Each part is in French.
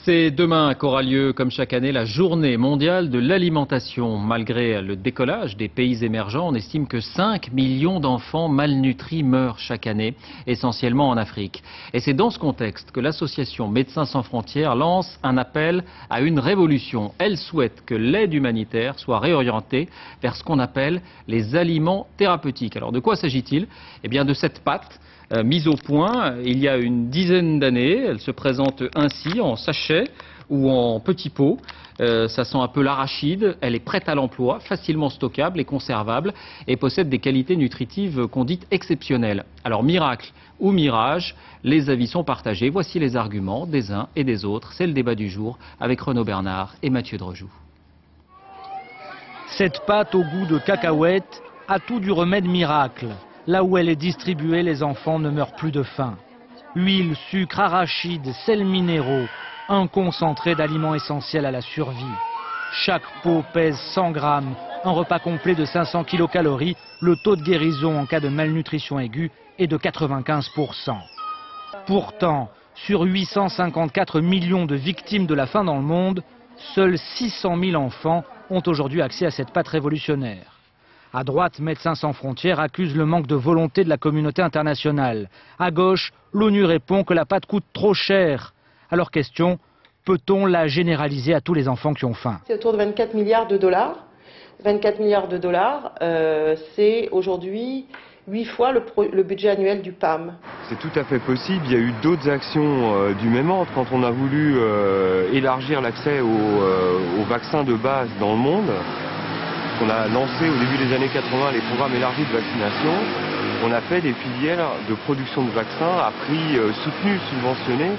C'est demain qu'aura lieu, comme chaque année, la journée mondiale de l'alimentation. Malgré le décollage des pays émergents, on estime que 5 millions d'enfants malnutris meurent chaque année, essentiellement en Afrique. Et c'est dans ce contexte que l'association Médecins sans frontières lance un appel à une révolution. Elle souhaite que l'aide humanitaire soit réorientée vers ce qu'on appelle les aliments thérapeutiques. Alors de quoi s'agit-il? Eh bien de cette pâte mise au point il y a une dizaine d'années. Elle se présente ainsi en sachet ou en petits pots. Ça sent un peu l'arachide. Elle est prête à l'emploi, facilement stockable et conservable et possède des qualités nutritives qu'on dit exceptionnelles. Alors miracle ou mirage, les avis sont partagés. Voici les arguments des uns et des autres. C'est le débat du jour avec Renaud Bernard et Mathieu Drejoux. Cette pâte au goût de cacahuète a tout du remède miracle. Là où elle est distribuée, les enfants ne meurent plus de faim. Huile, sucre, arachide, sels minéraux, un concentré d'aliments essentiels à la survie. Chaque pot pèse 100 grammes, un repas complet de 500 kilocalories. Le taux de guérison en cas de malnutrition aiguë est de 95%. Pourtant, sur 854 millions de victimes de la faim dans le monde, seuls 600 000 enfants ont aujourd'hui accès à cette pâte révolutionnaire. À droite, Médecins sans frontières accuse le manque de volonté de la communauté internationale. À gauche, l'ONU répond que la pâte coûte trop cher. Alors question, peut-on la généraliser à tous les enfants qui ont faim? C'est autour de 24 milliards de dollars. 24 milliards de dollars, c'est aujourd'hui 8 fois le budget annuel du PAM. C'est tout à fait possible. Il y a eu d'autres actions du même ordre. Quand on a voulu élargir l'accès aux vaccins de base dans le monde, on a lancé au début des années 80 les programmes élargis de vaccination. On a fait des filières de production de vaccins à prix soutenu, subventionné,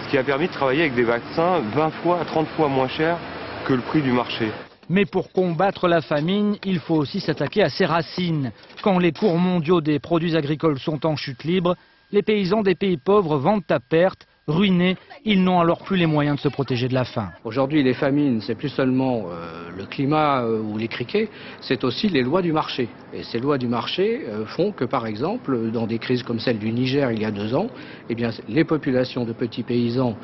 ce qui a permis de travailler avec des vaccins 20 fois à 30 fois moins chers que le prix du marché. Mais pour combattre la famine, il faut aussi s'attaquer à ses racines. Quand les cours mondiaux des produits agricoles sont en chute libre, les paysans des pays pauvres vendent à perte. Ruinés, ils n'ont alors plus les moyens de se protéger de la faim. Aujourd'hui, les famines, c'est plus seulement le climat ou les criquets, c'est aussi les lois du marché. Et ces lois du marché font que, par exemple, dans des crises comme celle du Niger il y a 2 ans, eh bien, les populations de petits paysans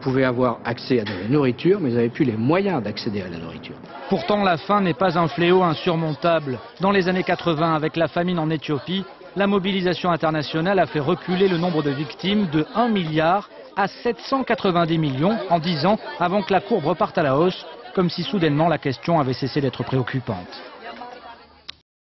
pouvaient avoir accès à de la nourriture, mais n'avaient plus les moyens d'accéder à la nourriture. Pourtant, la faim n'est pas un fléau insurmontable. Dans les années 80, avec la famine en Éthiopie, la mobilisation internationale a fait reculer le nombre de victimes de 1 milliard à 790 millions en 10 ans avant que la courbe reparte à la hausse, comme si soudainement la question avait cessé d'être préoccupante.